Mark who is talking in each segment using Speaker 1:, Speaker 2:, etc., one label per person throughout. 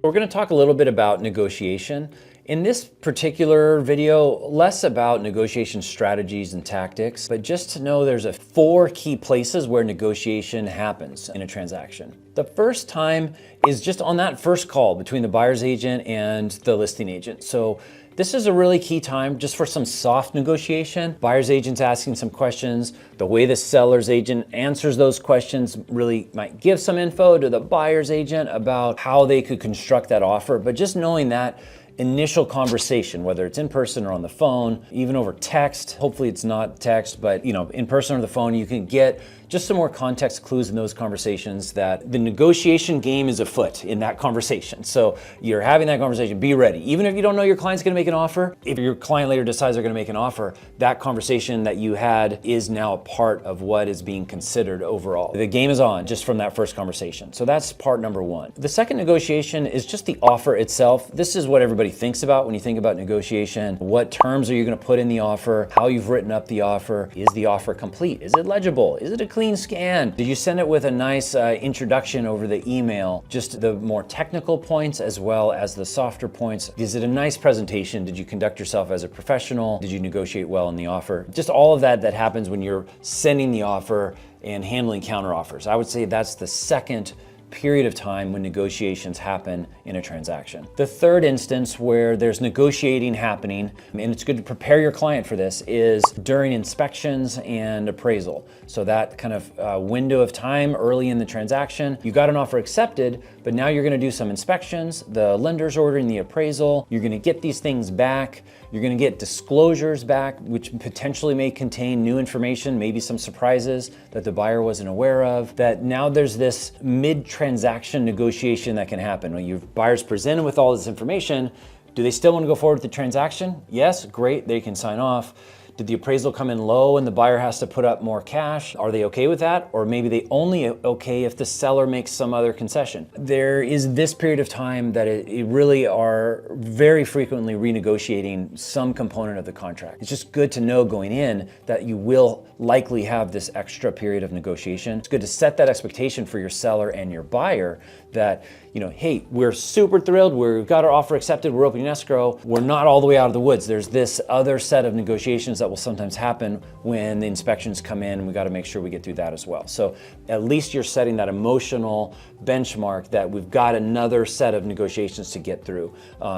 Speaker 1: We're going to talk a little bit about negotiation. In this particular video, less about negotiation strategies and tactics, but just to know there's 4 key places where negotiation happens in a transaction. The first time is just on that first call between the buyer's agent and the listing agent. So this is a really key time just for some soft negotiation. Buyer's agent's asking some questions. The way the seller's agent answers those questions really might give some info to the buyer's agent about how they could construct that offer. But just knowing that initial conversation, whether it's in person or on the phone, even over text, hopefully it's not text, but in person or the phone, you can get just some more context clues in those conversations that the negotiation game is afoot in that conversation. So you're having that conversation, be ready. Even if you don't know your client's gonna make an offer, if your client later decides they're gonna make an offer, that conversation that you had is now a part of what is being considered overall. The game is on just from that first conversation. So that's part number 1. The second negotiation is just the offer itself. This is what everybody thinks about when you think about negotiation. What terms are you gonna put in the offer? How you've written up the offer? Is the offer complete? Is it legible? Is it a clean scan? Did you send it with a nice introduction over the email? Just the more technical points as well as the softer points. Is it a nice presentation? Did you conduct yourself as a professional? Did you negotiate well in the offer? Just all of that happens when you're sending the offer and handling counter offers. I would say that's the second period of time when negotiations happen in a transaction. The third instance where there's negotiating happening, and it's good to prepare your client for this, is during inspections and appraisal. So that kind of window of time early in the transaction, you got an offer accepted, but now you're gonna do some inspections, the lender's ordering the appraisal, you're gonna get these things back, you're gonna get disclosures back, which potentially may contain new information, maybe some surprises that the buyer wasn't aware of, that now there's this mid-transaction negotiation that can happen. When your buyer's presented with all this information, do they still wanna go forward with the transaction? Yes, great, they can sign off. Did the appraisal come in low and the buyer has to put up more cash? Are they okay with that? Or maybe they only okay if the seller makes some other concession. There is this period of time that it really are very frequently renegotiating some component of the contract. It's just good to know going in that you will likely have this extra period of negotiation. It's good to set that expectation for your seller and your buyer that, hey, we're super thrilled, we've got our offer accepted, we're opening escrow, we're not all the way out of the woods. There's this other set of negotiations that will sometimes happen when the inspections come in, and we gotta make sure we get through that as well. So at least you're setting that emotional benchmark that we've got another set of negotiations to get through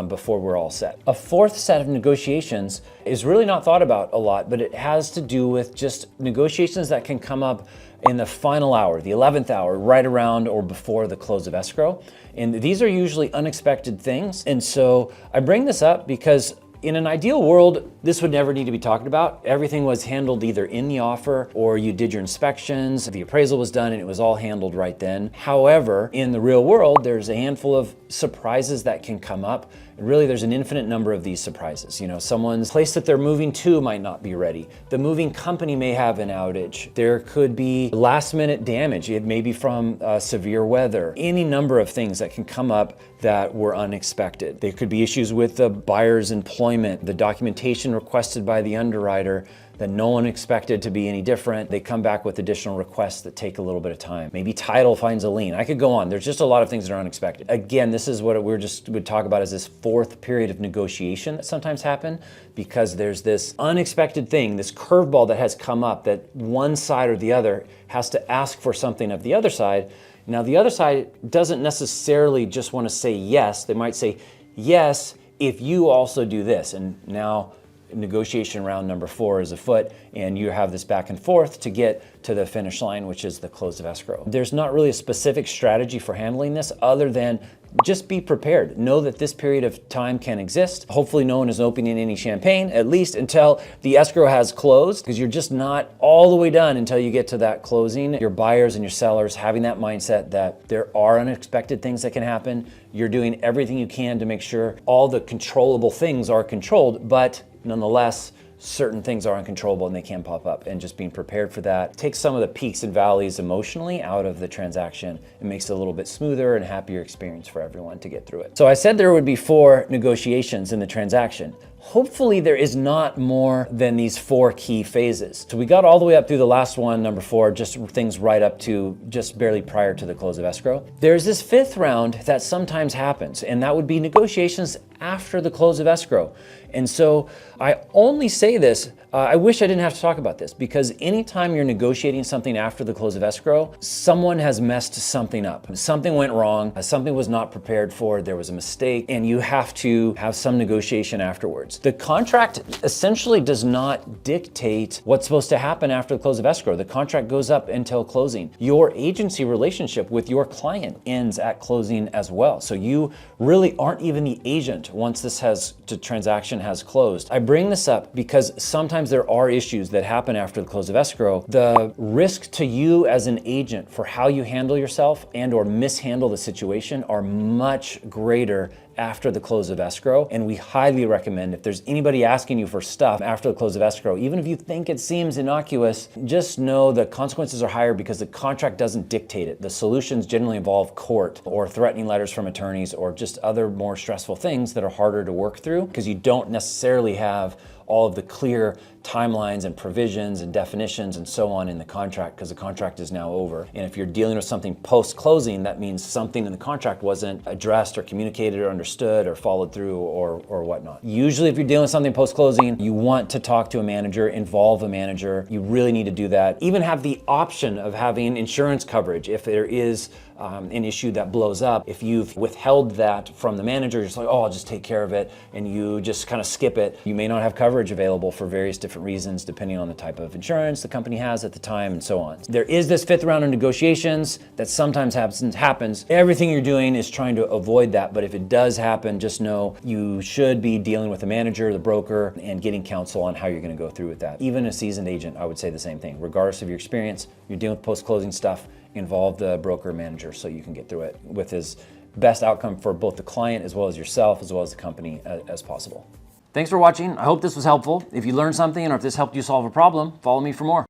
Speaker 1: before we're all set. A fourth set of negotiations is really not thought about a lot, but it has to do with just negotiations that can come up in the final hour, the 11th hour, right around or before the close of escrow. And these are usually unexpected things. And so I bring this up because in an ideal world, this would never need to be talked about. Everything was handled either in the offer or you did your inspections, the appraisal was done and it was all handled right then. However, in the real world, there's a handful of surprises that can come up. And really, there's an infinite number of these surprises. Someone's place that they're moving to might not be ready. The moving company may have an outage. There could be last minute damage. It may be from severe weather. Any number of things that can come up that were unexpected. There could be issues with the buyer's employment, the documentation requested by the underwriter that no one expected to be any different. They come back with additional requests that take a little bit of time. Maybe title finds a lien. I could go on. There's just a lot of things that are unexpected. Again, this is what would talk about as this fourth period of negotiation that sometimes happen because there's this unexpected thing, this curveball that has come up that one side or the other has to ask for something of the other side. Now, the other side doesn't necessarily just want to say yes. They might say, yes, if you also do this. And now negotiation round number 4 is afoot, and you have this back and forth to get to the finish line, which is the close of escrow. There's not really a specific strategy for handling this other than just be prepared. Know that this period of time can exist. Hopefully no one is opening any champagne, at least until the escrow has closed, because you're just not all the way done until you get to that closing. Your buyers and your sellers having that mindset that there are unexpected things that can happen. You're doing everything you can to make sure all the controllable things are controlled, but nonetheless, certain things are uncontrollable and they can pop up, and just being prepared for that takes some of the peaks and valleys emotionally out of the transaction. It makes it a little bit smoother and happier experience for everyone to get through it. So I said there would be 4 negotiations in the transaction. hopefully there is not more than these 4 key phases. So we got all the way up through the last one, number 4, just things right up to just barely prior to the close of escrow. There's this 5th round that sometimes happens, and that would be negotiations after the close of escrow. And so I only say this, I wish I didn't have to talk about this, because anytime you're negotiating something after the close of escrow, someone has messed something up. Something went wrong, something was not prepared for, there was a mistake, and you have to have some negotiation afterwards. The contract essentially does not dictate what's supposed to happen after the close of escrow. The contract goes up until closing. Your agency relationship with your client ends at closing as well. So you really aren't even the agent once the transaction has closed. I bring this up because sometimes there are issues that happen after the close of escrow. The risk to you as an agent for how you handle yourself and or mishandle the situation are much greater after the close of escrow. And we highly recommend, if there's anybody asking you for stuff after the close of escrow, even if you think it seems innocuous, just know the consequences are higher because the contract doesn't dictate it. The solutions generally involve court or threatening letters from attorneys or just other more stressful things that are harder to work through because you don't necessarily have all of the clear timelines and provisions and definitions and so on in the contract because the contract is now over. And if you're dealing with something post-closing, that means something in the contract wasn't addressed or communicated or understood or followed through or whatnot. Usually if you're dealing with something post-closing, you want to talk to a manager, involve a manager. You really need to do that. Even have the option of having insurance coverage if there is an issue that blows up. If you've withheld that from the manager, you're just like, oh, I'll just take care of it, and you just kind of skip it. You may not have coverage available for various different reasons, depending on the type of insurance the company has at the time and so on. There is this 5th round of negotiations that sometimes happens. Everything you're doing is trying to avoid that, but if it does happen, just know you should be dealing with the manager, the broker, and getting counsel on how you're going to go through with that. Even a seasoned agent, I would say the same thing. Regardless of your experience, you're dealing with post-closing stuff, involve the broker or manager so you can get through it with his best outcome for both the client as well as yourself as well as the company as possible. Thanks for watching. I hope this was helpful. If you learned something or if this helped you solve a problem, follow me for more.